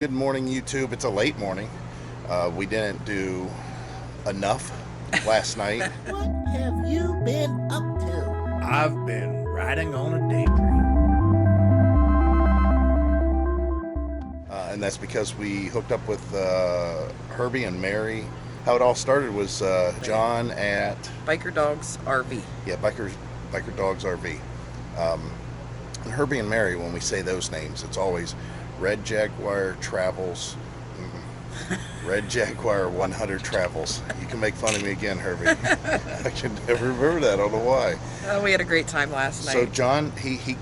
Good morning, YouTube. It's a late morning. We didn't do enough last night. What have you been up to? I've been riding on a daydream. And that's because we hooked up with Herbie and Mary. How it all started was John at Biker Dogs RV. Biker Dogs RV. And Herbie and Mary, when we say those names, it's always Red Jaguar Travels. Red Jaguar 100 Travels. You can make fun of me again, Herbie. I can never remember that. I don't know why. We had a great time last night. So John, he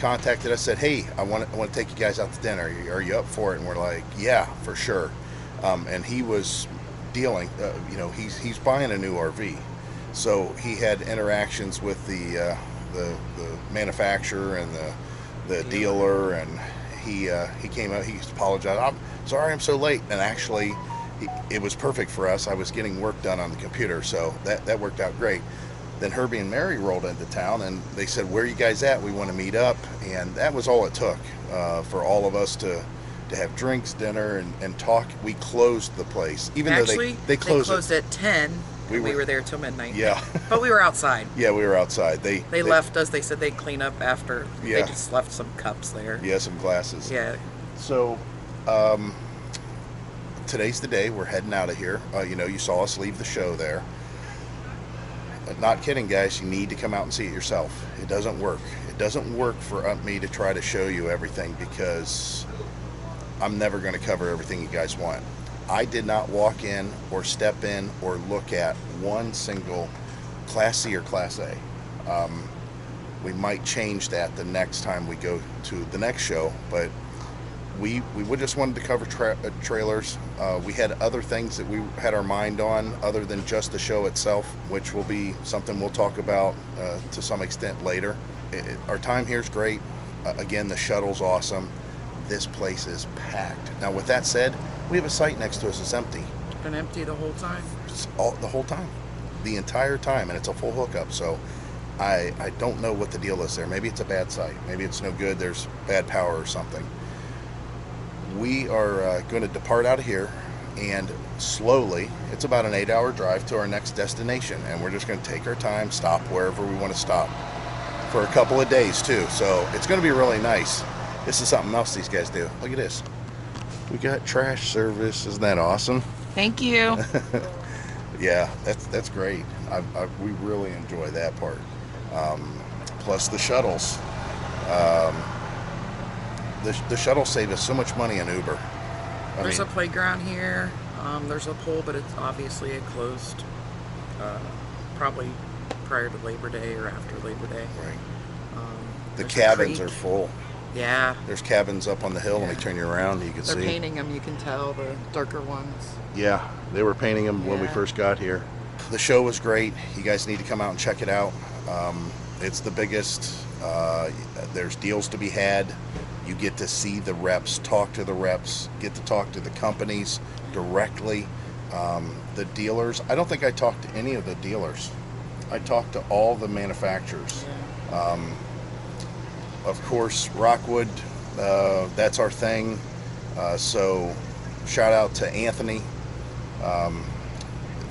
contacted us, said, "Hey, I want to take you guys out to dinner. Are you up for it?" And we're like, "Yeah, for sure." And he was dealing. He's buying a new RV, so he had interactions with the manufacturer and the dealer, and he came out. He apologized. "I'm sorry, I'm so late." And actually, it was perfect for us. I was getting work done on the computer, so that worked out great. Then Herbie and Mary rolled into town, and they said, "Where are you guys at? We want to meet up." And that was all it took for all of us to have drinks, dinner, and talk. We closed the place, even Actually, though they closed at 10. We were there till midnight. Yeah. But we were outside. Yeah, we were outside. They left us. They said they'd clean up after. Yeah. They just left some cups there. Yeah, some glasses. Yeah. So, today's the day. We're heading out of here. You saw us leave the show there. Not kidding, guys. You need to come out and see it yourself. It doesn't work. It doesn't work for me to try to show you everything, because I'm never going to cover everything you guys want. I did not walk in or step in or look at one single Class C or Class A. We might change that the next time we go to the next show, but we just wanted to cover trailers. We had other things that we had our mind on other than just the show itself, which will be something we'll talk about to some extent later. Our time here is great. Again, the shuttle's awesome. This place is packed. Now, with that said, we have a site next to us that's empty. Been empty the whole time? The whole time. The entire time, and it's a full hookup. So I don't know what the deal is there. Maybe it's a bad site. Maybe it's no good. There's bad power or something. We are going to depart out of here, and slowly, it's about an 8-hour drive to our next destination, and we're just going to take our time, stop wherever we want to stop for a couple of days too. So it's going to be really nice. This is something else these guys do. Look at this. We got trash service. Isn't that awesome? Thank you. Yeah, that's great. We really enjoy that part. Plus the shuttles. The shuttles save us so much money in Uber. There's a playground here. There's a pool, but it's obviously it closed probably prior to Labor Day or after Labor Day. Right. The cabins are full. Yeah. There's cabins up on the hill. Yeah. Let me turn you around. You can see. They're painting them. You can tell the darker ones. Yeah, they were painting them when we Yeah. first got here. The show was great. You guys need to come out and check it out. It's the biggest. There's deals to be had. You get to see the reps, talk to the reps, get to talk to the companies directly. The dealers. I don't think I talked to any of the dealers. I talked to all the manufacturers. Yeah. Of course, Rockwood, that's our thing. So shout out to Anthony.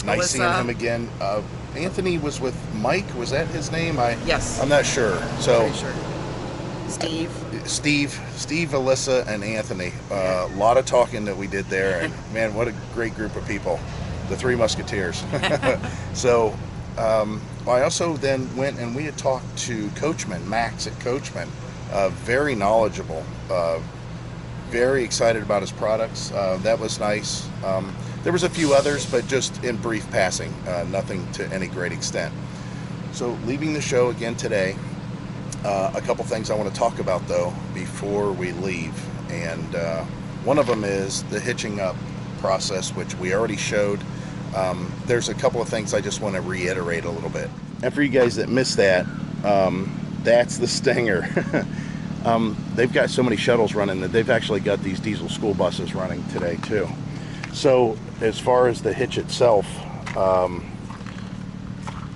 Nice seeing him again. Anthony was with Mike. Was that his name? Yes. I'm not sure. So Pretty sure. Steve, Alyssa, and Anthony. A lot of talking that we did there, and man, what a great group of people. The Three Musketeers. So I also then went and we had talked to Coachman, Max at Coachman. Very knowledgeable, very excited about his products. That was nice. There was a few others, but just in brief passing, nothing to any great extent. So leaving the show again today, a couple things I want to talk about though before we leave, and one of them is the hitching up process, which we already showed. There's a couple of things I just want to reiterate a little bit. And for you guys that missed that, that's the Stinger. They've got so many shuttles running that they've actually got these diesel school buses running today too. So as far as the hitch itself,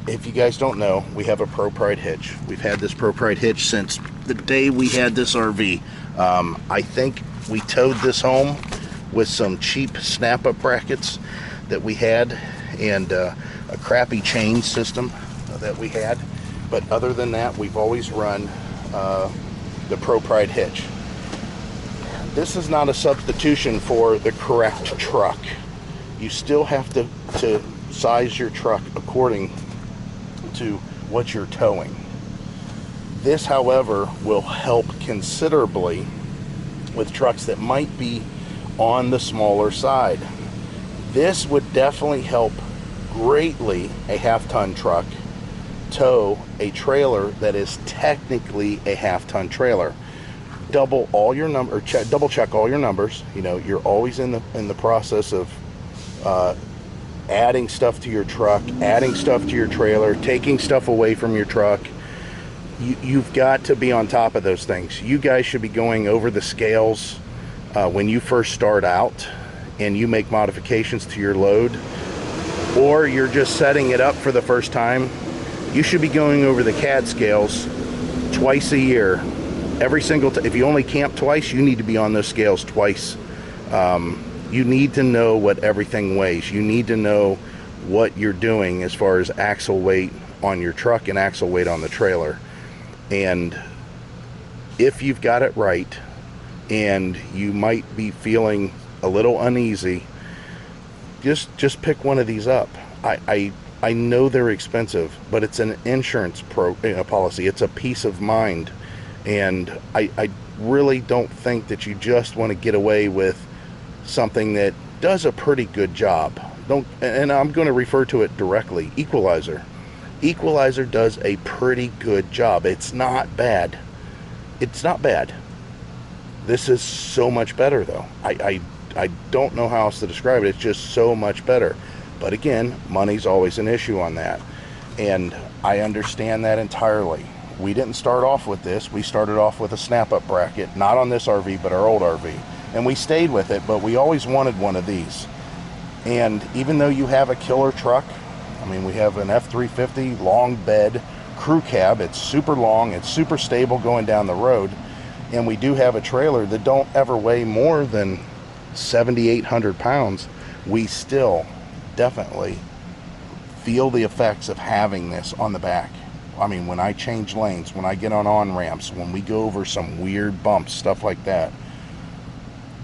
if you guys don't know, we have a Pro Pride hitch. We've had this Pro Pride hitch since the day we had this RV. I think we towed this home with some cheap snap-up brackets that we had, and a crappy chain system that we had. But other than that, we've always run the Pride Hitch. This is not a substitution for the correct truck. You still have to size your truck according to what you're towing. This, however, will help considerably with trucks that might be on the smaller side. This would definitely help greatly a half-ton truck tow a trailer that is technically a half-ton trailer. Double all your double check all your numbers. You know, you're always in the process of adding stuff to your truck, adding stuff to your trailer, taking stuff away from your truck. You've got to be on top of those things. You guys should be going over the scales when you first start out and you make modifications to your load, or you're just setting it up for the first time. You should be going over the CAD scales twice a year. Every single time. If you only camp twice, you need to be on those scales twice. You need to know what everything weighs. You need to know what you're doing as far as axle weight on your truck and axle weight on the trailer. And if you've got it right, and you might be feeling a little uneasy, just pick one of these up. I know they're expensive, but it's an insurance policy. It's a peace of mind. And I really don't think that you just want to get away with something that does a pretty good job. And I'm going to refer to it directly. Equalizer. Equalizer does a pretty good job. It's not bad. It's not bad. This is so much better, though. I don't know how else to describe it. It's just so much better. But again, money's always an issue on that. And I understand that entirely. We didn't start off with this. We started off with a snap-up bracket, not on this RV, but our old RV. And we stayed with it, but we always wanted one of these. And even though you have a killer truck, I mean, we have an F350 long bed crew cab. It's super long, it's super stable going down the road. And we do have a trailer that don't ever weigh more than 7,800 pounds. We still definitely feel the effects of having this on the back. I mean, when I change lanes, when I get on ramps, when we go over some weird bumps, stuff like that,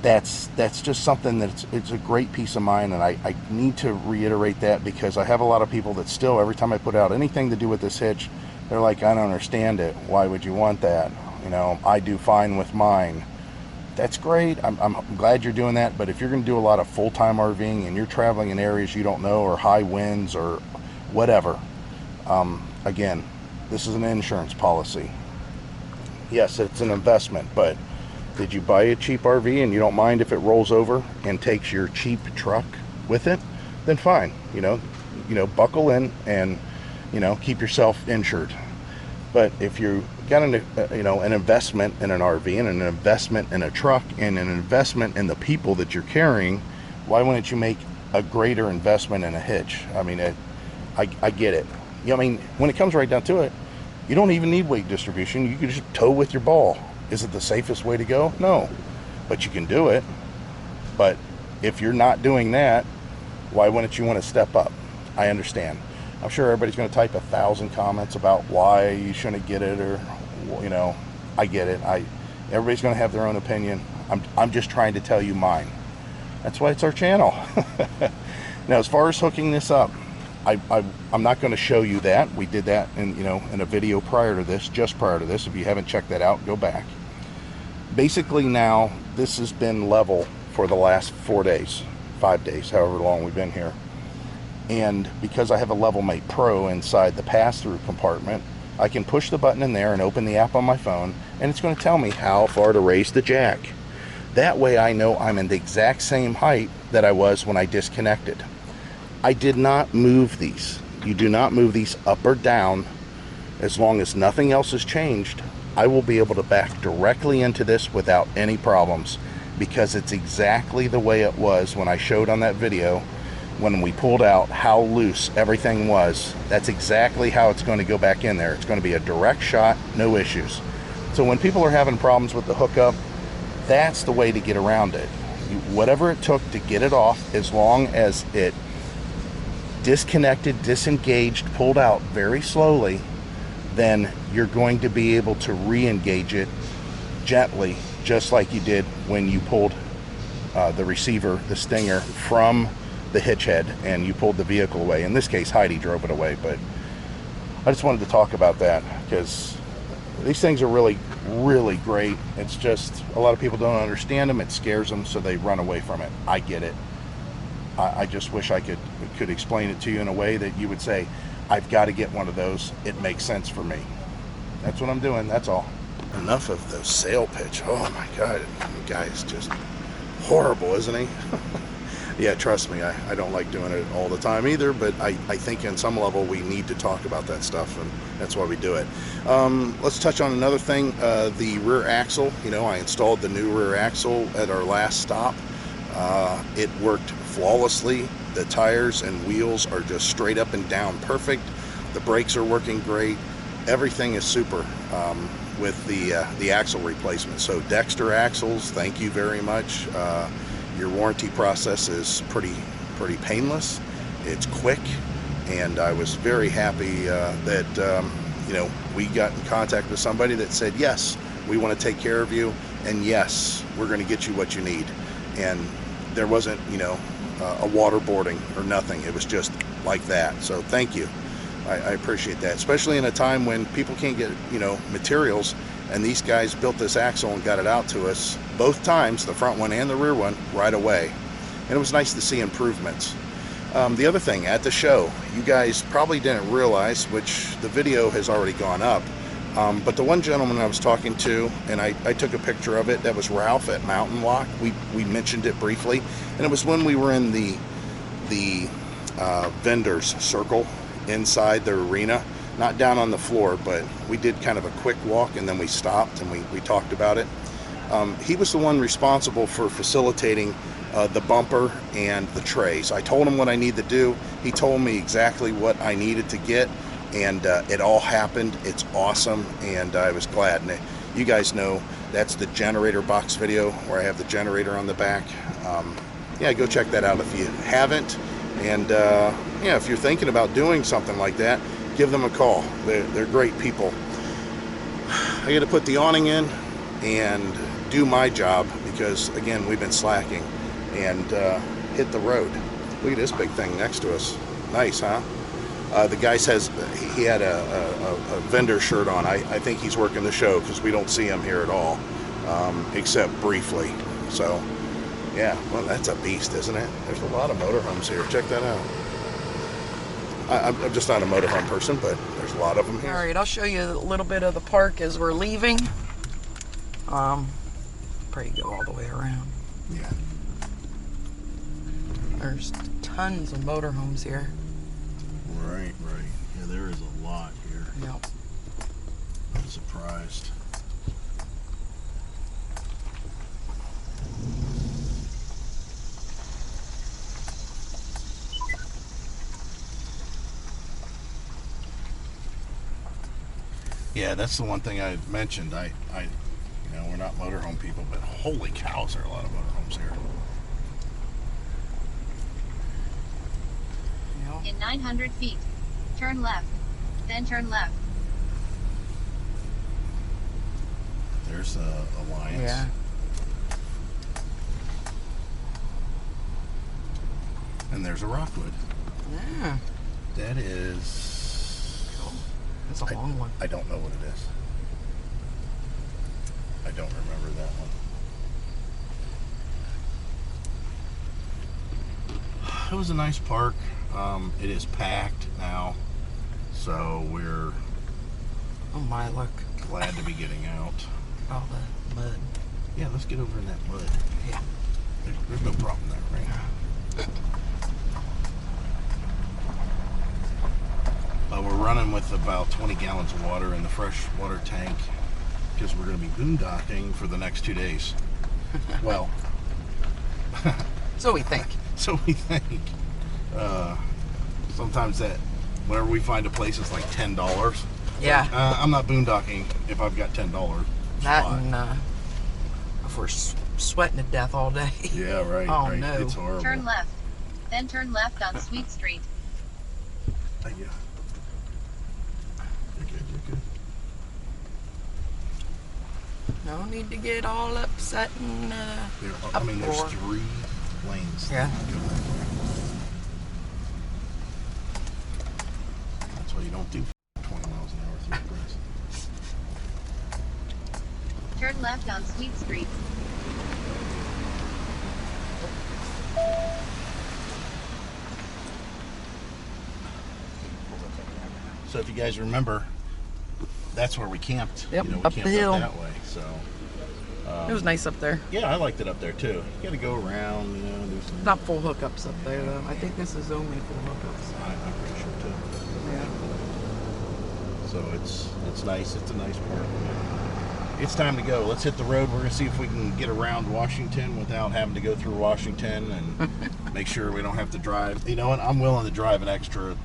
that's just something it's a great peace of mind. And I need to reiterate that, because I have a lot of people that still, every time I put out anything to do with this hitch, they're like, I don't understand it. Why would you want that? You know, I do fine with mine. That's great. I'm glad you're doing that. But if you're going to do a lot of full-time RVing and you're traveling in areas you don't know, or high winds or whatever, again, this is an insurance policy. Yes, it's an investment, but did you buy a cheap RV and you don't mind if it rolls over and takes your cheap truck with it? Then fine. You know, buckle in and, keep yourself insured. But if you got an investment in an RV and an investment in a truck and an investment in the people that you're carrying, why wouldn't you make a greater investment in a hitch? I mean, I get it. I mean, when it comes right down to it, you don't even need weight distribution. You can just tow with your ball. Is it the safest way to go? No, but you can do it. But if you're not doing that, why wouldn't you want to step up? I understand. I'm sure everybody's going to type 1,000 comments about why you shouldn't get it, or, I get it. Everybody's going to have their own opinion. I'm just trying to tell you mine. That's why it's our channel. Now, as far as hooking this up, I'm not going to show you that. We did that in a video prior to this, just prior to this. If you haven't checked that out, go back. Basically, now this has been level for the last 4 days, 5 days, however long we've been here. And because I have a Level Mate Pro inside the pass-through compartment, I can push the button in there and open the app on my phone, and it's going to tell me how far to raise the jack. That way I know I'm in the exact same height that I was when I disconnected. I did not move these. You do not move these up or down. As long as nothing else has changed, I will be able to back directly into this without any problems, because it's exactly the way it was when I showed on that video when we pulled out how loose everything was. That's exactly how it's going to go back in there. It's going to be a direct shot, no issues. So when people are having problems with the hookup, that's the way to get around it. Whatever it took to get it off, as long as it disconnected, disengaged, pulled out very slowly, then you're going to be able to re-engage it gently, just like you did when you pulled the receiver, the stinger, from the hitch head and you pulled the vehicle away. In this case, Heidi drove it away, but I just wanted to talk about that because these things are really, really great. It's just a lot of people don't understand them. It scares them, so they run away from it. I get it. I just wish I could explain it to you in a way that you would say, I've got to get one of those. It makes sense for me. That's what I'm doing. That's all. Enough of the sale pitch. Oh my God, the guy is just horrible, isn't he? Yeah, trust me, I don't like doing it all the time either, but I think on some level we need to talk about that stuff, and that's why we do it. Let's touch on another thing, the rear axle. You know, I installed the new rear axle at our last stop. It worked flawlessly. The tires and wheels are just straight up and down perfect. The brakes are working great. Everything is super with the axle replacement. So Dexter axles, thank you very much. Your warranty process is pretty painless. It's quick, and I was very happy that you know, we got in contact with somebody that said, yes, we want to take care of you, and yes, we're going to get you what you need. And there wasn't, you know, a waterboarding or nothing. It was just like that. So thank you. I appreciate that, especially in a time when people can't get, you know, materials, and these guys built this axle and got it out to us both times, the front one and the rear one, right away. And it was nice to see improvements. The other thing, at the show, you guys probably didn't realize, which the video has already gone up, but the one gentleman I was talking to, and I took a picture of it, that was Ralph at Mountain Walk. We mentioned it briefly, and it was when we were in the vendors circle inside the arena, not down on the floor, but we did kind of a quick walk and then we stopped and we talked about it. He was the one responsible for facilitating the bumper and the trays. I told him what I needed to do. He told me exactly what I needed to get, and it all happened. It's awesome, and I was glad. And you guys know that's the generator box video where I have the generator on the back. Yeah, go check that out if you haven't. And yeah, if you're thinking about doing something like that, give them a call. They're great people. I got to put the awning in and do my job because, again, we've been slacking, and hit the road. Look at this big thing next to us. Nice, huh? The guy says he had a vendor shirt on. I think he's working the show because we don't see him here at all, except briefly. So, yeah, well, that's a beast, isn't it? There's a lot of motorhomes here. Check that out. I'm just not a motorhome person, but there's a lot of them here. All right, I'll show you a little bit of the park as we're leaving. Probably go all the way around. Yeah. There's tons of motorhomes here. Right. Yeah, there is a lot here. Yep. I'm surprised. Yeah, that's the one thing I mentioned. I you know, we're not motorhome people, but holy cows, there are a lot of motorhomes here. Yep. In 900 feet, turn left, then turn left. There's Alliance. Yeah. And there's a Rockwood. Yeah. That is... Cool. That's a long one. I don't know what it is. I don't remember that one. It was a nice park. It is packed now, so we're Oh my, look. glad to be getting out. All the mud. Yeah, let's get over in that mud. Yeah. There's no problem there, right? We're running with about 20 gallons of water in the fresh water tank because we're going to be boondocking for the next 2 days. Well, So we think. so we think. Sometimes that, whenever we find a place, it's like $10. Yeah. I'm not boondocking if I've got $10. That spot. and if we're sweating to death all day. Yeah, right. Oh, right. no. It's horrible. Turn left. Then turn left on Sweet Street. Yeah. You're good. You're good. No need to get all upset and I mean, there's uproar. 3 lanes. Yeah. that go that way. That's why you don't do 20 miles an hour through the grass. Turn left on Sweet Street. So if you guys remember, that's where we camped. Yep, we up the camped hill. up that way. So It was nice up there. yeah, I liked it up there too. You got to go around, do some. Not full hookups up there though. I think this is only full hookups. I'm pretty sure too. Yeah. So it's nice. It's a nice park. It's time to go. Let's hit the road. We're gonna see if we can get around Washington without having to go through Washington and make sure we don't have to drive. You know what? I'm willing to drive an extra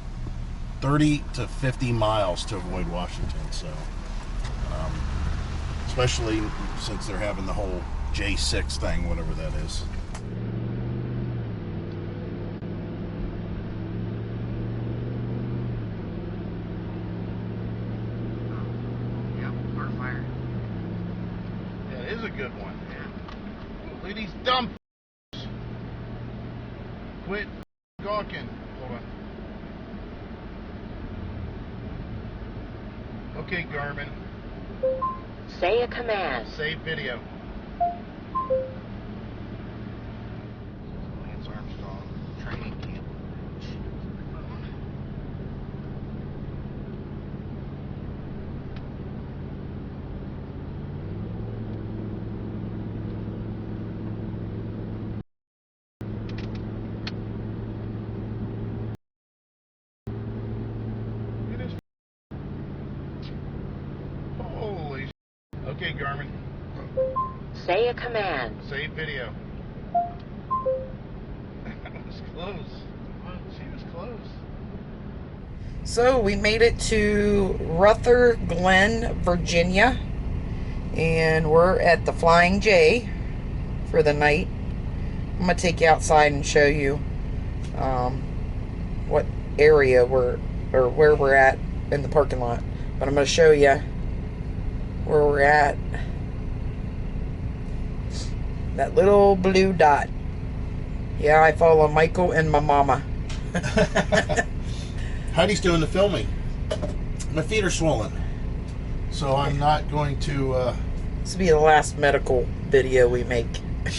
30 to 50 miles to avoid Washington. So, especially since they're having the whole J6 thing, whatever that is. Yep, car fire. Yeah, it is a good one. Look at these dumb quit gawking. Hold on. Okay, Garmin. Say a command. Save video. Lance Armstrong training camp. It is. Holy. Okay, Garmin. Say a command. Save video. That was close. Well, she was close. So we made it to Ruther Glen, Virginia, and we're at the Flying J for the night. I'm gonna take you outside and show you what area where we're at in the parking lot. But I'm gonna show you where we're at. That little blue dot. Yeah, I follow Michael and my mama. Heidi's doing the filming. My feet are swollen, so I'm not going to. This will be the last medical video we make.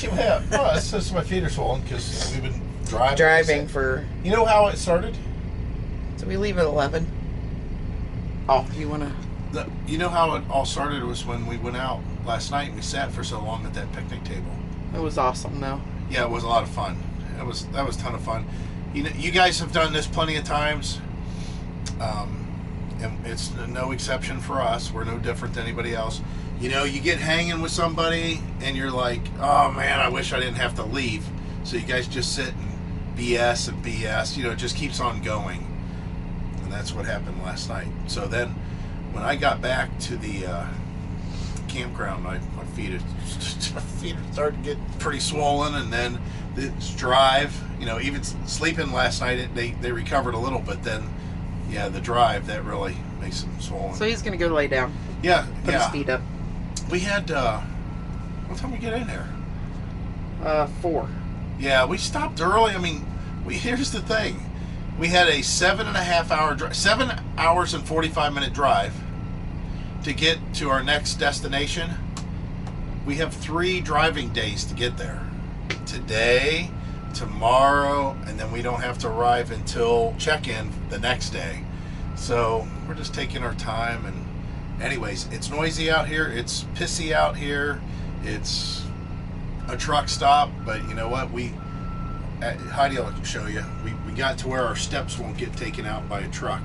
Yeah, well, it's just my feet are swollen because we've been driving. Driving for. You know how it started? So we leave at 11. Oh, you wanna? You know how it all started was when we went out last night and we sat for so long at that picnic table. It was awesome, though. Yeah, it was a lot of fun. That was a ton of fun. You know, you guys have done this plenty of times, and it's no exception for us. We're no different than anybody else. You know, you get hanging with somebody and you're like, oh man, I wish I didn't have to leave. So you guys just sit and BS and BS. You know, it just keeps on going. And that's what happened last night. So then when I got back to the campground, my feet are starting to get pretty swollen, and then this drive, you know, even sleeping last night, they recovered a little, but then, yeah, the drive, that really makes them swollen. So he's gonna go lay down. Yeah, Put yeah. his feet up. We had, what time we get in here? 4. Yeah, we stopped early. I mean, here's the thing. We had a 7.5 hour drive, 7 hours and 45-minute drive to get to our next destination. We have 3 driving days to get there. Today, tomorrow, and then we don't have to arrive until check-in the next day. So we're just taking our time. And anyways, it's noisy out here. It's pissy out here. It's a truck stop, but you know what? Heidi will show you. We got to where our steps won't get taken out by a truck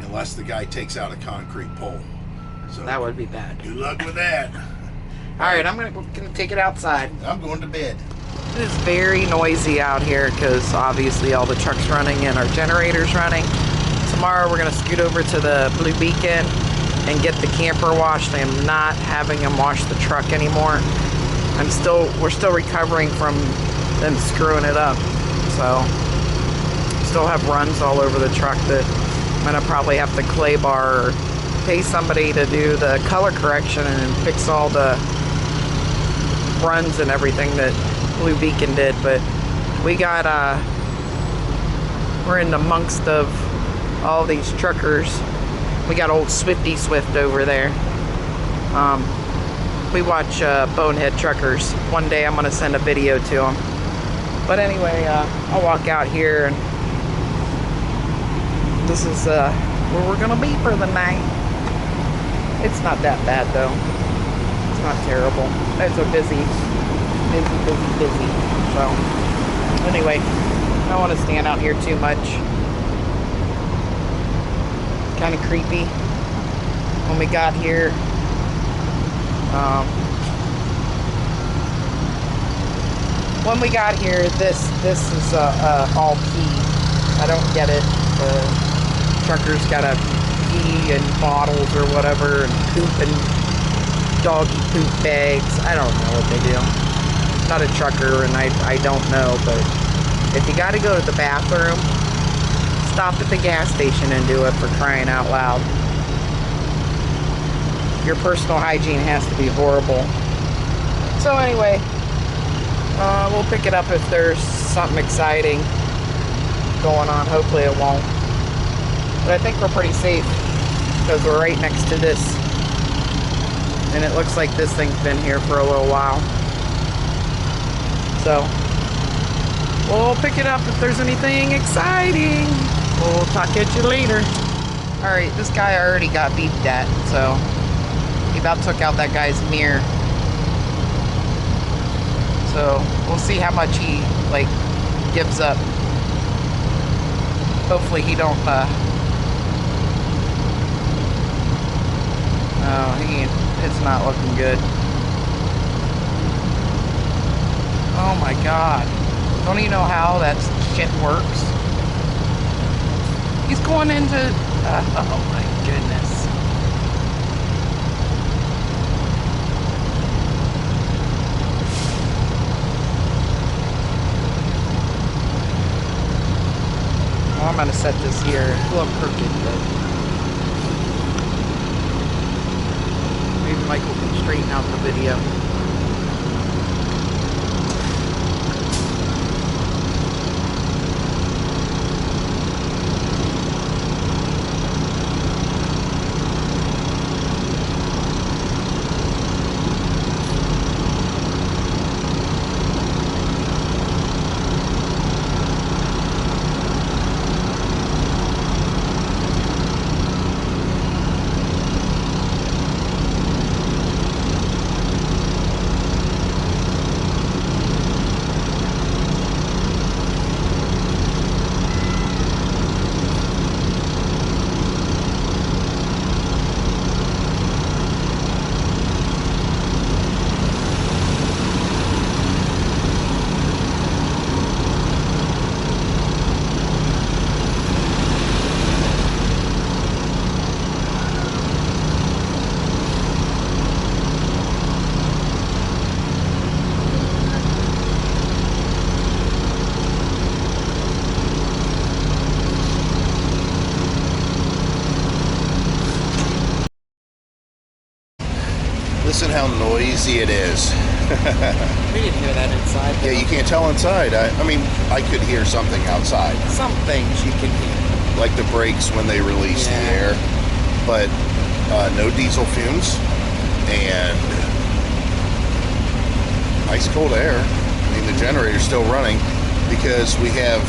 unless the guy takes out a concrete pole. So That would be bad. good luck with that. All right, I'm gonna take it outside. I'm going to bed. It is very noisy out here because obviously all the trucks running and our generators running. Tomorrow we're gonna scoot over to the Blue Beacon and get the camper washed. I am not having them wash the truck anymore. we're still recovering from them screwing it up. So still have runs all over the truck that I'm gonna probably have to clay bar or pay somebody to do the color correction and fix all the runs and everything that Blue Beacon did. But we got we're in the amongst of all these truckers. We got old Swifty Swift over there. We watch Bonehead Truckers. One day I'm gonna send a video to them. But anyway, I'll walk out here, and this is where we're gonna be for the night. It's not that bad though. It's not terrible. It's a busy. So anyway, I don't want to stand out here too much. Kind of creepy. When we got here, this is all pee. I don't get it. The truckers gotta pee in bottles or whatever, and poop in doggy poop bags. I don't know what they do. I'm not a trucker, and I don't know, but if you gotta go to the bathroom, stop at the gas station and do it, for crying out loud. Your personal hygiene has to be horrible. So anyway, we'll pick it up if there's something exciting going on. Hopefully it won't. But I think we're pretty safe because we're right next to this. And it looks like this thing's been here for a little while. So we'll pick it up if there's anything exciting. We'll talk at you later. Alright, this guy already got beeped at, so he about took out that guy's mirror. So we'll see how much he gives up. Hopefully he don't it's not looking good. Oh my god. Don't even know how that shit works. He's going into oh my goodness. Well, I'm gonna set this here. It's a little crooked, but maybe Michael can straighten out the video. Listen how noisy it is. We didn't hear that inside. Yeah, you can't tell inside. I mean, I could hear something outside. Some things you can hear. Like the brakes when they release the air. But no diesel fumes. And ice cold air. I mean, the generator's still running because we have,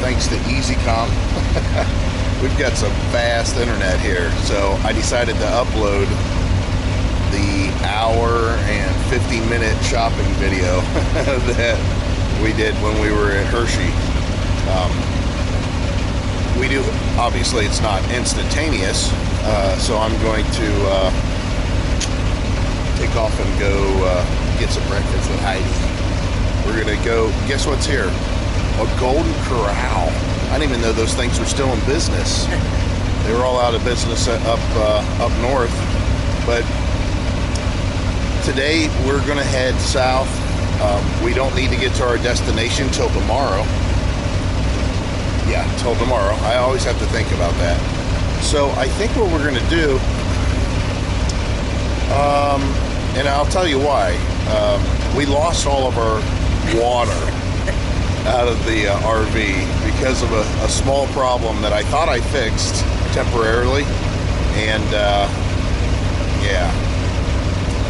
thanks to EasyCom, we've got some fast internet here. So I decided to upload the hour and 50-minute shopping video that we did when we were at Hershey. We do, obviously it's not instantaneous, so I'm going to take off and go get some breakfast with Heidi. We're gonna go, guess what's here? A Golden Corral. I didn't even know those things were still in business. They were all out of business up north, but today we're gonna head south. We don't need to get to our destination till tomorrow. Yeah, till tomorrow. I always have to think about that. So I think what we're gonna do, and I'll tell you why. We lost all of our water out of the RV because of a small problem that I thought I fixed temporarily. And yeah,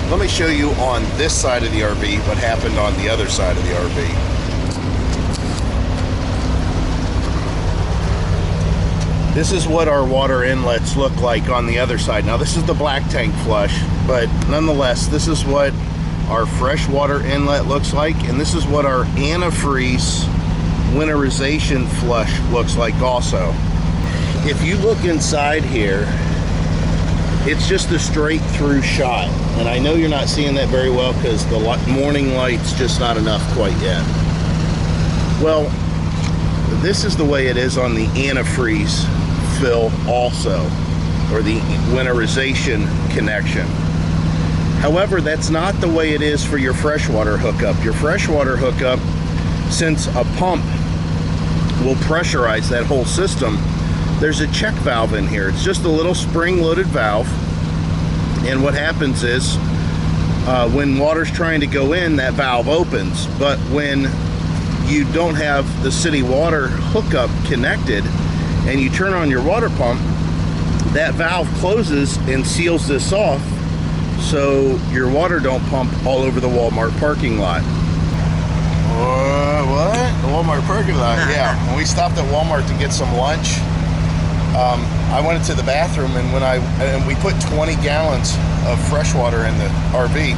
let me show you on this side of the RV what happened on the other side of the RV. This is what our water inlets look like on the other side. Now this is the black tank flush, but nonetheless, this is what our freshwater inlet looks like, and this is what our antifreeze winterization flush looks like also. If you look inside here, it's just a straight through shot, and I know you're not seeing that very well because the morning light's just not enough quite yet. Well, this is the way it is on the antifreeze fill also, or the winterization connection. However, that's not the way it is for your freshwater hookup. Your freshwater hookup, since a pump will pressurize that whole system, there's a check valve in here. It's just a little spring-loaded valve, and what happens is when water's trying to go in, that valve opens. But when you don't have the city water hookup connected and you turn on your water pump, that valve closes and seals this off so your water don't pump all over the Walmart parking lot. What? The Walmart parking lot? Yeah. When we stopped at Walmart to get some lunch, I went into the bathroom, and we put 20 gallons of fresh water in the RV,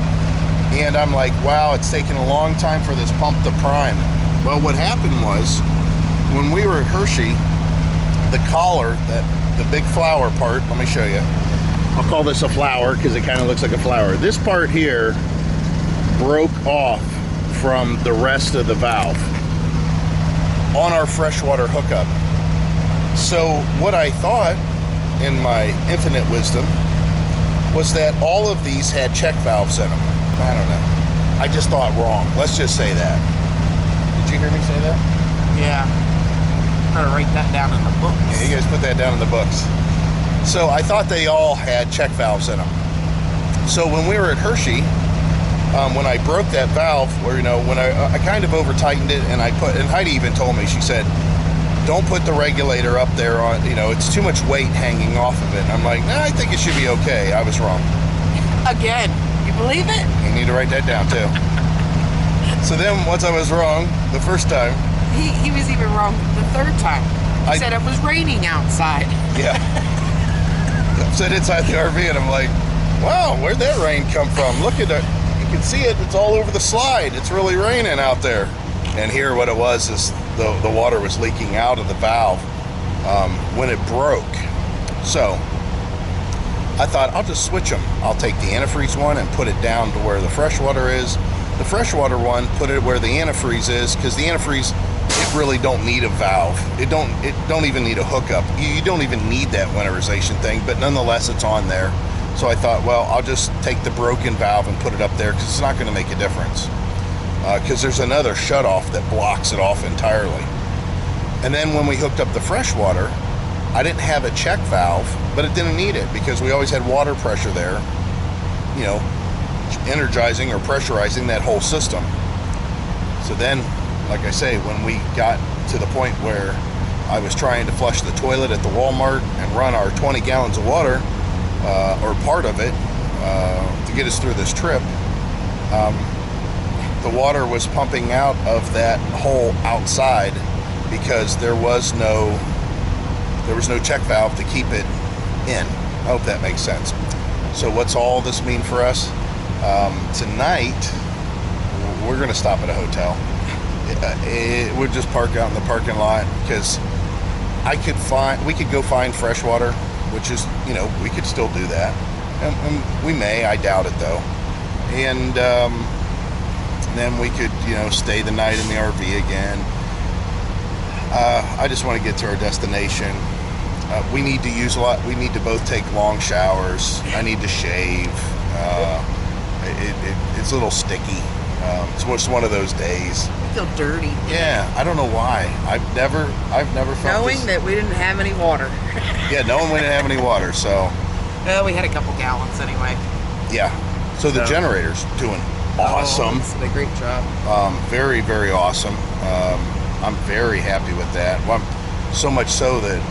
and I'm like, wow, it's taking a long time for this pump to prime. Well, what happened was, when we were at Hershey, the collar, the big flower part, let me show you. I'll call this a flower because it kind of looks like a flower. This part here broke off from the rest of the valve on our freshwater hookup. So what I thought, in my infinite wisdom, was that all of these had check valves in them. I don't know. I just thought wrong. Let's just say that. Did you hear me say that? Yeah. Gotta write that down in the book. Yeah, you guys put that down in the books. So I thought they all had check valves in them. So when we were at Hershey, when I broke that valve, or when I kind of over tightened it, and Heidi even told me, she said, don't put the regulator up there on, it's too much weight hanging off of it. And I'm like, nah, I think it should be okay. I was wrong. Again, you believe it? You need to write that down too. So then once I was wrong the first time. He was even wrong the third time. He said it was raining outside. Yeah. I'm sitting inside the RV and I'm like, wow, where'd that rain come from? Look at it. You can see it. It's all over the slide. It's really raining out there. And here what it was is the water was leaking out of the valve when it broke. So I thought I'll just switch them. I'll take the antifreeze one and put it down to where the freshwater is. The freshwater one, put it where the antifreeze is, because the antifreeze, it really don't need a valve. It don't even need a hookup. You don't even need that winterization thing, but nonetheless it's on there. So I thought, well, I'll just take the broken valve and put it up there because it's not going to make a difference. Because there's another shutoff that blocks it off entirely. And then when we hooked up the freshwater, I didn't have a check valve, but it didn't need it because we always had water pressure there, energizing or pressurizing that whole system. So then, like I say, when we got to the point where I was trying to flush the toilet at the Walmart and run our 20 gallons of water, or part of it, to get us through this trip, the water was pumping out of that hole outside because there was no check valve to keep it in. I hope that makes sense. So what's all this mean for us? Tonight, we're going to stop at a hotel. We'll just park out in the parking lot because we could go find fresh water, which is, we could still do that. And we may, I doubt it though. And then we could, stay the night in the RV again. I just want to get to our destination. We need to both take long showers. I need to shave. it's a little sticky. It's just one of those days. I feel dirty. Yeah, I don't know why. I've never felt Knowing this. that we didn't have any water. Yeah, knowing we didn't have any water, so Well, we had a couple gallons anyway. yeah. So the generator's doing awesome. Did a great job. Very, very awesome. I'm very happy with that. Well, so much so that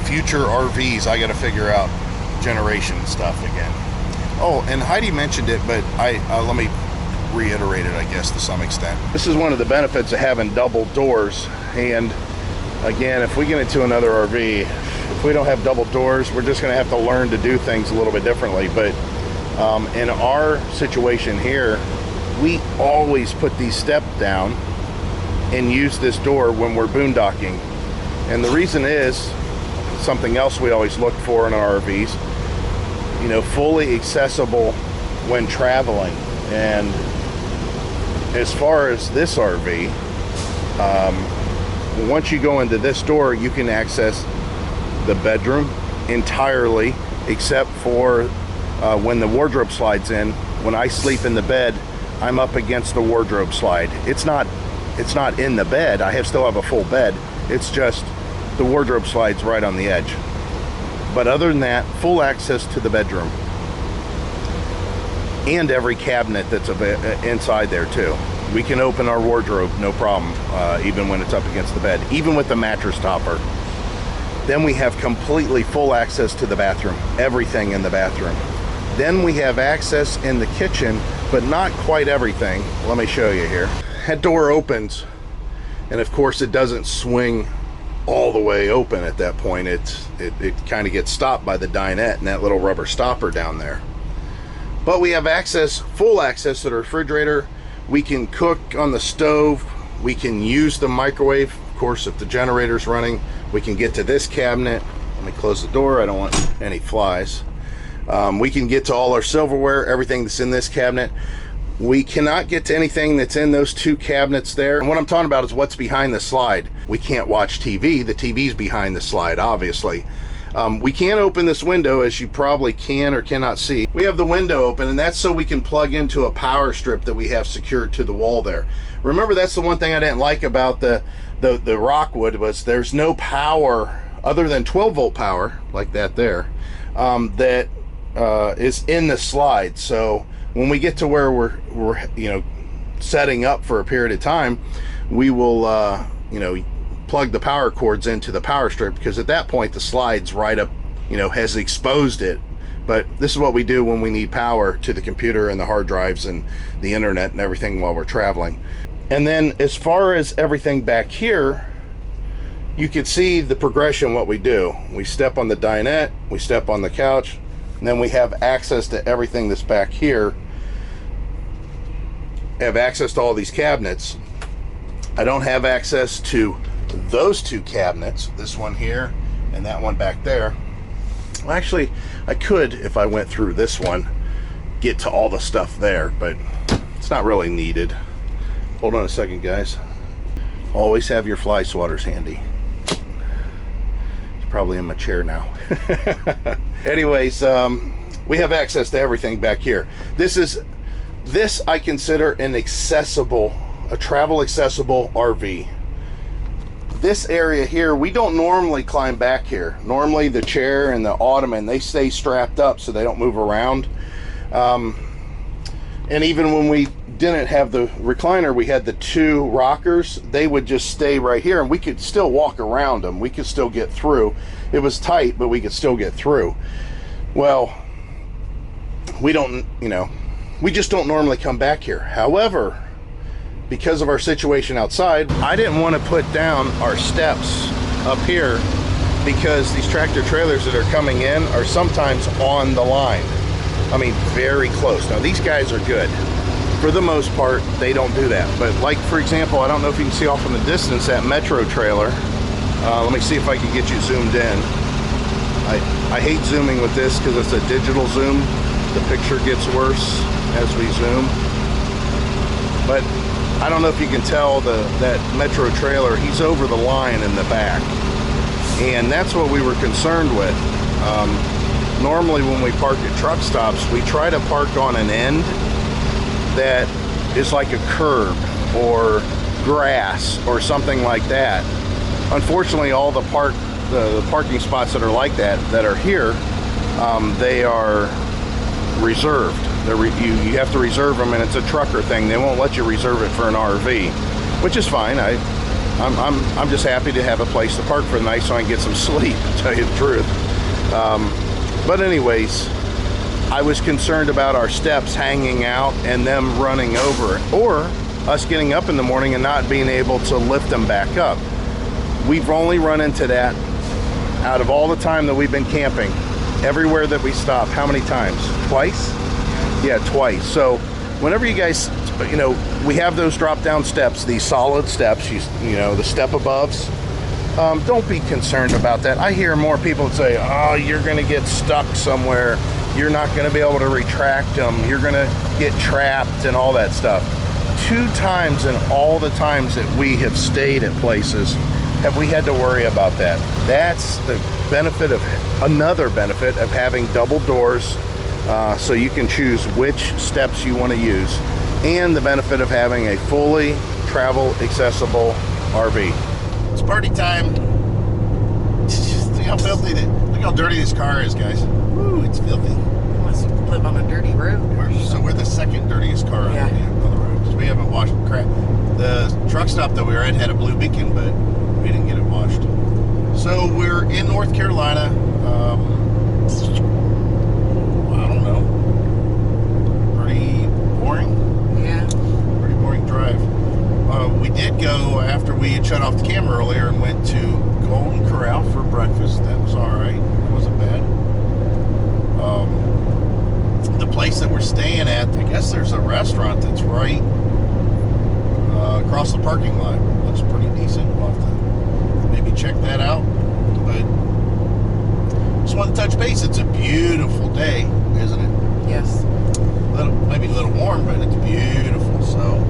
future RVs, I got to figure out generation stuff again. Oh, and Heidi mentioned it, but let me reiterate it, I guess, to some extent. This is one of the benefits of having double doors. And again, if we get into another RV, if we don't have double doors, we're just going to have to learn to do things a little bit differently. But in our situation here, we always put these steps down and use this door when we're boondocking. And the reason is something else we always look for in our RVs, you know, fully accessible when traveling. And as far as this RV, once you go into this door, you can access the bedroom entirely, except for when the wardrobe slides in. When I sleep in the bed, I'm up against the wardrobe slide. It's not in the bed. I still have a full bed. It's just the wardrobe slides right on the edge. But other than that, full access to the bedroom and every cabinet that's inside there too. We can open our wardrobe, no problem, even when it's up against the bed, even with the mattress topper. Then we have completely full access to the bathroom, everything in the bathroom. Then we have access in the kitchen, but not quite everything. Let me show you here. That door opens, and of course it doesn't swing all the way open at that point. It kind of gets stopped by the dinette and that little rubber stopper down there. But we have access, full access to the refrigerator. We can cook on the stove. We can use the microwave. Of course, if the generator's running, we can get to this cabinet. Let me close the door. I don't want any flies. We can get to all our silverware, everything that's in this cabinet. We cannot get to anything that's in those two cabinets there. And what I'm talking about is what's behind the slide. We can't watch TV. The TV's behind the slide, obviously. We can't open this window, as you probably can or cannot see. We have the window open, and that's so we can plug into a power strip that we have secured to the wall there. Remember, that's the one thing I didn't like about the Rockwood, was there's no power other than 12-volt power, like that there, that is in the slide. So when we get to where we're setting up for a period of time, we will plug the power cords into the power strip, because at that point the slide's right up, has exposed it. But this is what we do when we need power to the computer and the hard drives and the internet and everything while we're traveling. And then as far as everything back here, you can see the progression. What we do, we step on the dinette, we step on the couch, and then we have access to everything that's back here. Have access to all these cabinets. I don't have access to those two cabinets, this one here and that one back there. Well, actually, I could, if I went through this one, get to all the stuff there, but it's not really needed. Hold on a second, guys. Always have your fly swatters handy. It's probably in my chair now. Anyways, we have access to everything back here. This I consider a travel accessible RV. This area here, we don't normally climb back here. Normally the chair and the ottoman, they stay strapped up so they don't move around. And even when we didn't have the recliner, we had the two rockers. They would just stay right here, and we could still walk around them. We could still get through. It was tight, but we could still get through. Well, we just don't normally come back here. However, because of our situation outside, I didn't want to put down our steps up here, because these tractor trailers that are coming in are sometimes on the line. I mean, very close. Now, these guys are good. For the most part, they don't do that. But like, for example, I don't know if you can see off in the distance, that Metro trailer. Let me see if I can get you zoomed in. I hate zooming with this because it's a digital zoom. The picture gets worse as we zoom. But I don't know if you can tell that Metro trailer, he's over the line in the back. And that's what we were concerned with. Normally when we park at truck stops, we try to park on an end that is like a curb or grass or something like that. Unfortunately, all the parking spots that are like that are here, they are reserved. You have to reserve them, and it's a trucker thing. They won't let you reserve it for an RV, which is fine. I'm just happy to have a place to park for the night so I can get some sleep, to tell you the truth. But anyways, I was concerned about our steps hanging out and them running over it, or us getting up in the morning and not being able to lift them back up. We've only run into that out of all the time that we've been camping, everywhere that we stop. How many times? Twice? Yeah, twice. So whenever you guys, you know, we have those drop down steps, these solid steps, you know, the step aboves. Don't be concerned about that. I hear more people say, oh, you're going to get stuck somewhere. You're not going to be able to retract them. You're going to get trapped and all that stuff. 2 times in all the times that we have stayed at places have we had to worry about that. That's the benefit of, another benefit of having double doors, so you can choose which steps you want to use, and the benefit of having a fully travel accessible RV. It's party time. See how filthy, look how dirty this car is, guys. Woo, it's filthy. You must live on a dirty road. We're the second dirtiest car on the road, because we haven't washed crap. The truck stop that we were at had a blue beacon, but we didn't get it washed. So we're in North Carolina. I don't know. Pretty boring. Yeah. Pretty boring drive. We did go after we had shut off the camera earlier and went to Golden Corral for breakfast. That was all right. It wasn't bad. The place that we're staying at, I guess there's a restaurant that's right across the parking lot. Looks pretty decent. We'll have to maybe check that out. But just want to touch base. It's a beautiful day, isn't it? Yes. Maybe a little warm, but it's beautiful. So.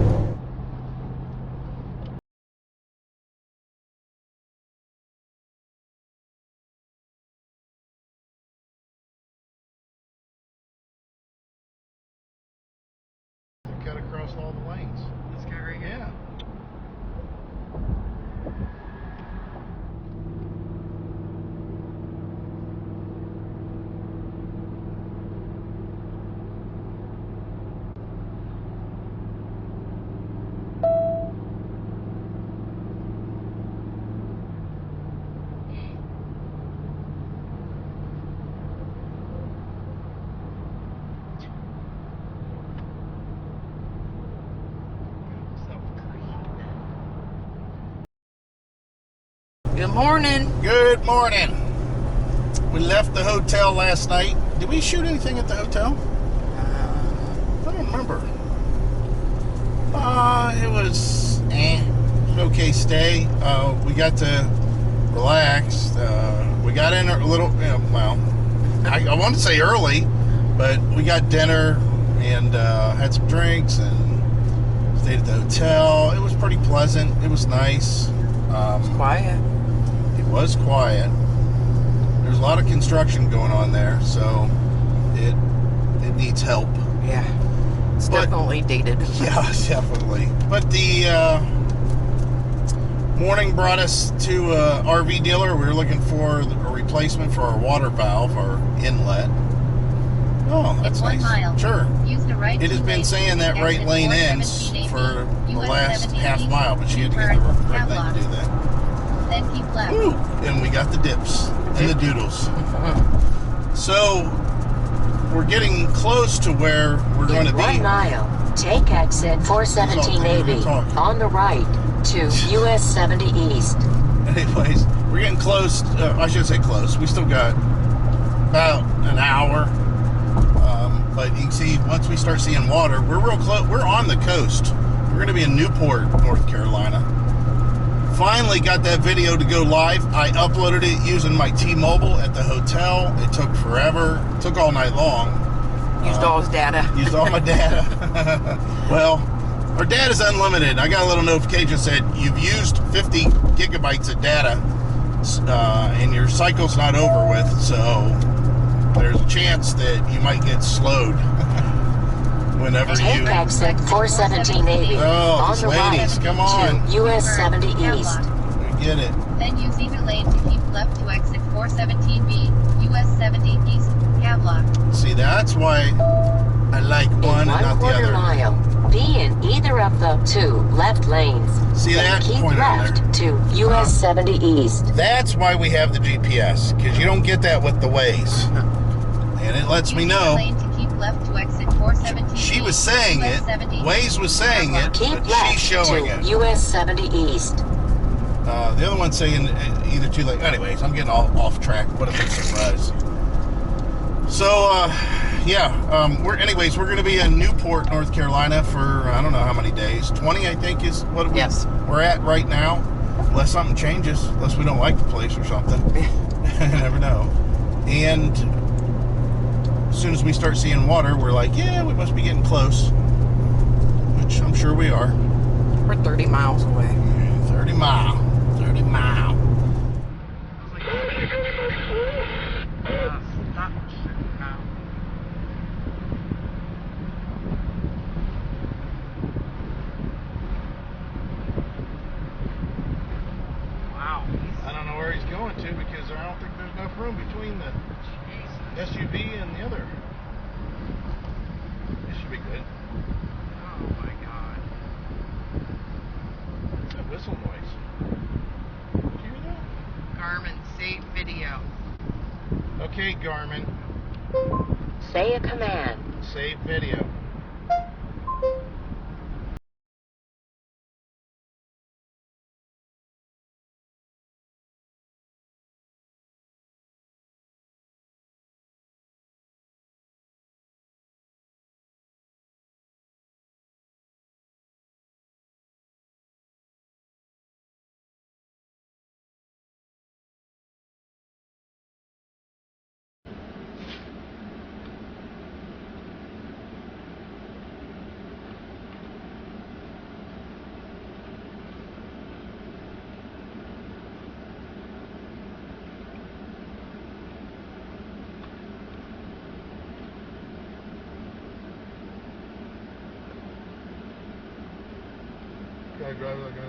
Cut across all the lanes. This guy right here. Yeah. Good morning. Good morning. We left the hotel last night. Did we shoot anything at the hotel? I don't remember. It was an okay stay. We got to relax. We got in a little, well, I want to say early, but we got dinner and had some drinks and stayed at the hotel. It was pretty pleasant. It was nice. It's quiet. It was quiet. There's a lot of construction going on there, so it needs help. Yeah. It's definitely dated. Yeah, definitely. But the morning brought us to a RV dealer. We were looking for a replacement for our water valve, our inlet. Oh, that's 1 nice. mile. Sure. Use the right It has been saying that right lane ends for the last half mile, but she had to get the right lane to do that. Then keep left. Woo! And we got the dips and the doodles. So we're getting close to where we're going to be. 1 mile, take exit 417AB on the right to US 70 East. Anyways, we're getting close. I should say close. We still got about an hour. But you can see once we start seeing water, we're real close. We're on the coast. We're going to be in Newport, North Carolina. Finally got that video to go live. I uploaded it using my T-Mobile at the hotel. It took forever. It took all night long. Used all his data. Used all my data. Well, our data's unlimited. I got a little notification that said you've used 50 gigabytes of data and your cycle's not over with, so there's a chance that you might get slowed. whenever Take you... exit 417 Oh, on these the ladies, right come on. to US 70 East. We get it. Then use either lane to keep left to exit 417B, US 70 East, Havelock. See, that's why I like one and not the 1/4 other. mile. Be in either of the 2 left lanes. See Then that? keep Point on left to US 70 East. That's why we have the GPS, because you don't get that with the Waze. And it lets me Use either know. lane to keep left to exit 417B, She was saying US it. 70 Waze was saying it, Keep but left she's showing to it. US 70 East. The other one's saying either two lane. Anyways, I'm getting all off track. What a big surprise. So, we're going to be in Newport, North Carolina for, I don't know how many days. 20, I think, is what we're at right now. Unless something changes. Unless we don't like the place or something. You never know. And as soon as we start seeing water, we're like, yeah, we must be getting close. Which I'm sure we are. We're 30 miles away. 30 mile. 30 mile. Wow. I don't know where he's going to because I don't think there's enough room between the SUV and the other. This should be good. Oh my God. What's that whistle noise? Did you hear that? Garmin, save video. Okay, Garmin. Say a command. Save video. Guy driving like a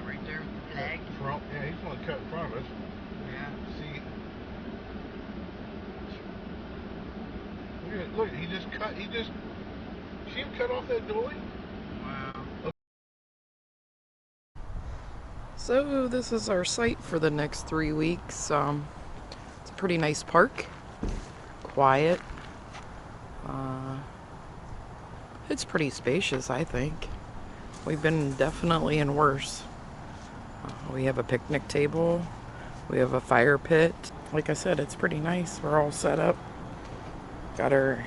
Right there with the flag. front. Yeah, he's the one that cut in front of us. Yeah. See. Look, he just see him cut off that dolly? Wow. So this is our site for the next 3 weeks. It's a pretty nice park. Quiet. It's pretty spacious, I think. We've been definitely in worse. We have a picnic table. We have a fire pit. Like I said, it's pretty nice. We're all set up. Got our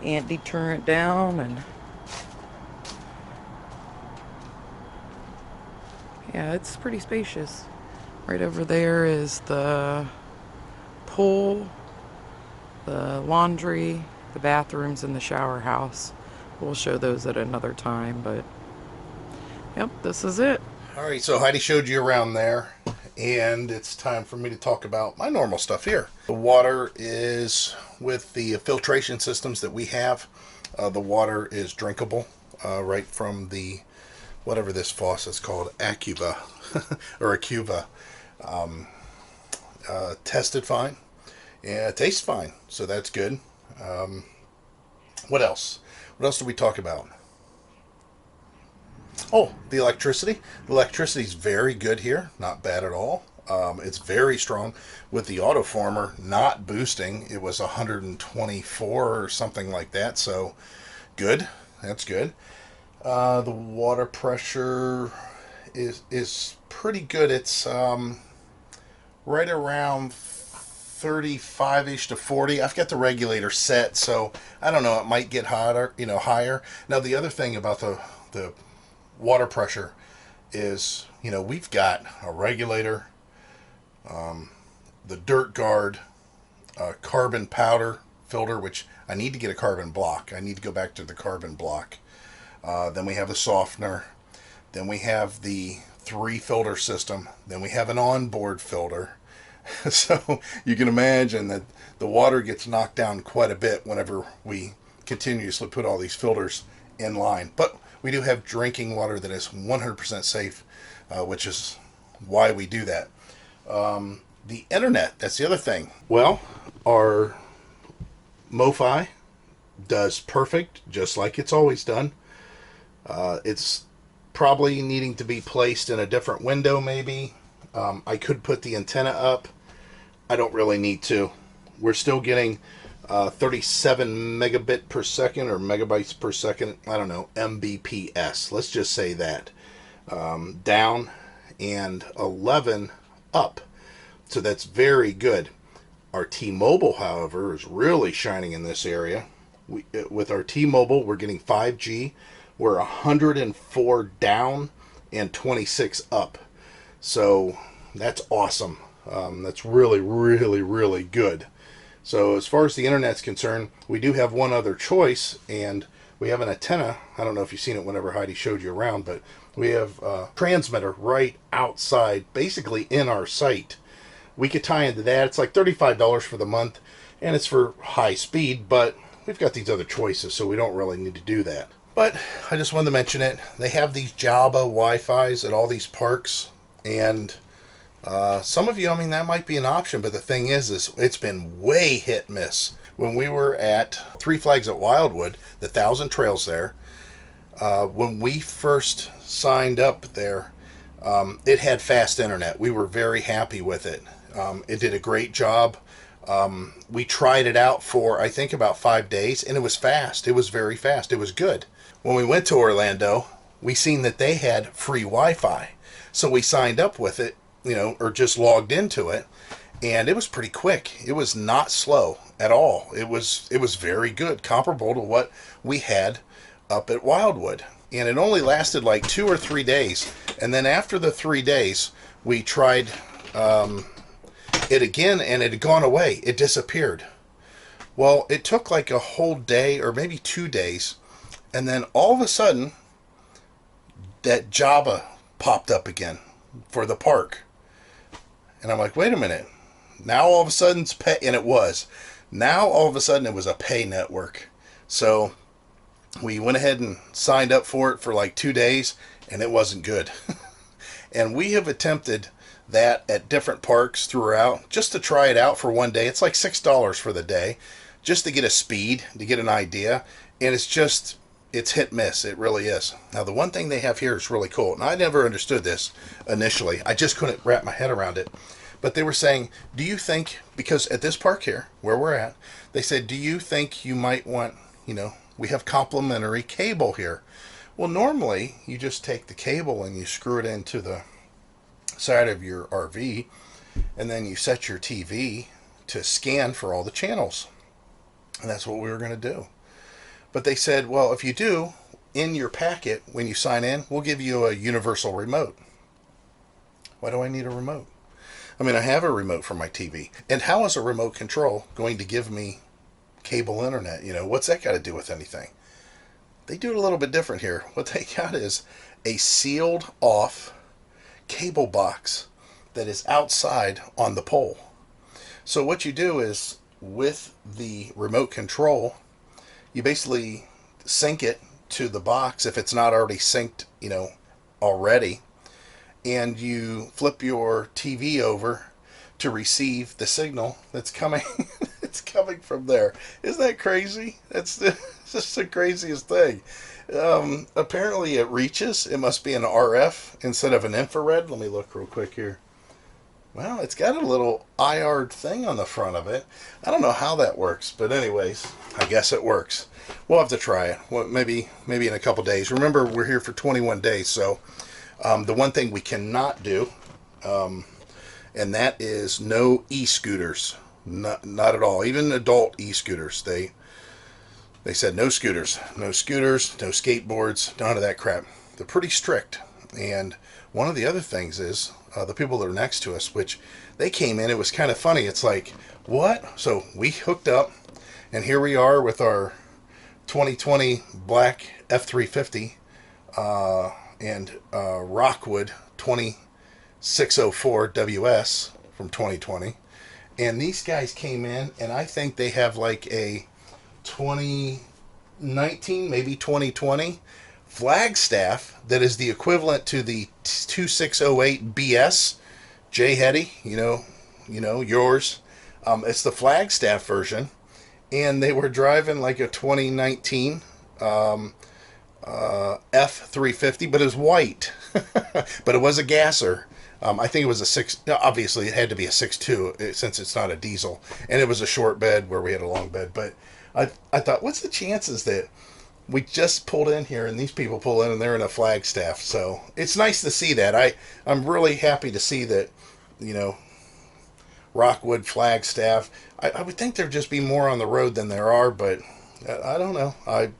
anti-deterrent down, and yeah, it's pretty spacious. Right over there is the pool, the laundry, the bathrooms, and the shower house. We'll show those at another time, but yep, this is it. All right, so Heidi showed you around there, and it's time for me to talk about my normal stuff here. The water is, with the filtration systems that we have, the water is drinkable right from the, whatever this faucet's called, Acuva, or Acuva. Tested fine, and it tastes fine, so that's good. What else? What else did we talk about? Oh, the electricity. The electricity is very good here. Not bad at all. It's very strong. With the autoformer not boosting, it was 124 or something like that. So, good. That's good. The water pressure is pretty good. It's right around 35-ish to 40. I've got the regulator set, so I don't know. It might get hotter, higher. Now, the other thing about the water pressure is, we've got a regulator, the dirt guard, carbon powder filter, which I need to get a carbon block. I need to go back to the carbon block. Then we have the softener. Then we have the 3 filter system. Then we have an onboard filter. So you can imagine that the water gets knocked down quite a bit whenever we continuously put all these filters in line. But we do have drinking water that is 100% safe, which is why we do that. The internet, that's the other thing. Well, our MoFi does perfect, just like it's always done. It's probably needing to be placed in a different window, maybe. I could put the antenna up. I don't really need to. We're still getting 37 megabit per second or megabytes per second. I don't know, Mbps. Let's just say that. Down and 11 up. So that's very good. Our T-Mobile, however, is really shining in this area. With our T-Mobile, we're getting 5G. We're 104 down and 26 up. So that's awesome. That's really, really, really good. So as far as the internet's concerned, we do have one other choice, and we have an antenna. I don't know if you've seen it whenever Heidi showed you around, but we have a transmitter right outside, basically in our site. We could tie into that. It's like $35 for the month, and it's for high speed, but we've got these other choices, so we don't really need to do that. But I just wanted to mention it. They have these Java Wi-Fi's at all these parks, and some of you, I mean, that might be an option, but the thing is it's been way hit miss. When we were at Three Flags at Wildwood, the 1,000 Trails there, when we first signed up there, it had fast internet. We were very happy with it. It did a great job. We tried it out for, I think, about 5 days, and it was fast. It was very fast. It was good. When we went to Orlando, we seen that they had free Wi-Fi. So we signed up with it, or just logged into it, and it was pretty quick. It was not slow at all. It was very good, comparable to what we had up at Wildwood. And it only lasted like 2 or 3 days. And then after the 3 days, we tried it again, and it had gone away. It disappeared. Well, it took like a whole day or maybe 2 days, and then all of a sudden, that Java popped up again for the park. And I'm like, wait a minute. Now all of a sudden it's pay, and it was. Now all of a sudden it was a pay network. So we went ahead and signed up for it for like 2 days, and it wasn't good. And we have attempted that at different parks throughout, just to try it out for one day. It's like $6 for the day, just to get a speed, to get an idea. And it's hit miss. It really is. Now, the one thing they have here is really cool, and I never understood this initially. I just couldn't wrap my head around it. But they were saying, do you think, because at this park here, where we're at, they said, do you think you might want, we have complimentary cable here. Well, normally, you just take the cable and you screw it into the side of your RV, and then you set your TV to scan for all the channels. And that's what we were going to do. But they said, well, if you do, in your packet, when you sign in, we'll give you a universal remote. Why do I need a remote? I mean, I have a remote for my TV. And how is a remote control going to give me cable internet? What's that got to do with anything? They do it a little bit different here. What they got is a sealed off cable box that is outside on the pole. So what you do is, with the remote control, you basically sync it to the box if it's not already synced, already, and you flip your TV over to receive the signal that's coming it's coming from there. Isn't that crazy? That's just the craziest thing. Apparently it reaches. It must be an RF instead of an infrared. Let me look real quick here. Well, it's got a little IR thing on the front of it. I don't know how that works, but anyways, I guess it works. We'll have to try it. Well, maybe in a couple days. Remember, we're here for 21 days, so the one thing we cannot do, and that is no e-scooters. Not at all. Even adult e-scooters. They said no scooters, no skateboards, none of that crap. They're pretty strict. And one of the other things is the people that are next to us, which they came in, it was kind of funny. It's like, what? So we hooked up, and here we are with our 2020 black F350 and Rockwood 2604 WS from 2020. And these guys came in, and I think they have like a 2019, maybe 2020 Flagstaff that is the equivalent to the 2608 BS. Jay Hetty, yours. It's the Flagstaff version, and they were driving like a 2019 F350, but it was white, but it was a gasser. I think it was a six. Obviously, it had to be a 6.2 since it's not a diesel, and it was a short bed where we had a long bed. But I thought, what's the chances that we just pulled in here and these people pull in and they're in a Flagstaff? So it's nice to see that. I'm really happy to see that. Rockwood, Flagstaff. I would think there'd just be more on the road than there are, but I don't know.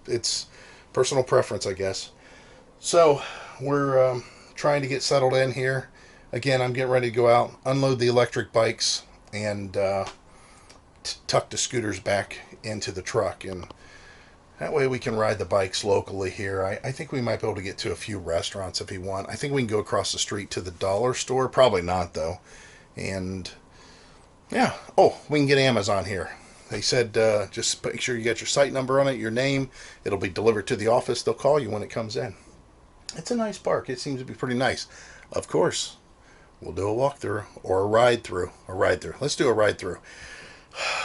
It's personal preference, I guess. So we're trying to get settled in here. Again, I'm getting ready to go out, unload the electric bikes, and tuck the scooters back into the truck. And that way we can ride the bikes locally here. I think we might be able to get to a few restaurants if we want. I think we can go across the street to the dollar store. Probably not, though. And yeah. Oh, we can get Amazon here. They said just make sure you get your site number on it, your name. It'll be delivered to the office. They'll call you when it comes in. It's a nice park. It seems to be pretty nice. Of course, we'll do a walkthrough or a ride through. Let's do a ride through.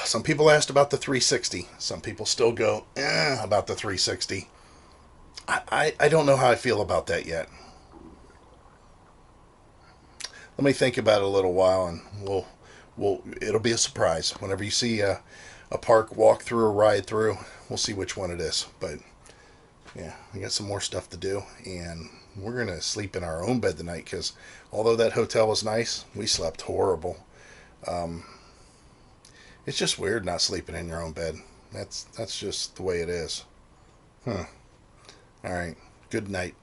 Some people asked about the 360. Some people still go about the 360. I don't know how I feel about that yet. Let me think about it a little while, and it'll be a surprise. Whenever you see a park walk through or ride through, we'll see which one it is. But yeah, we got some more stuff to do, and we're going to sleep in our own bed tonight because although that hotel was nice, we slept horrible. It's just weird not sleeping in your own bed. That's just the way it is. All right. Good night.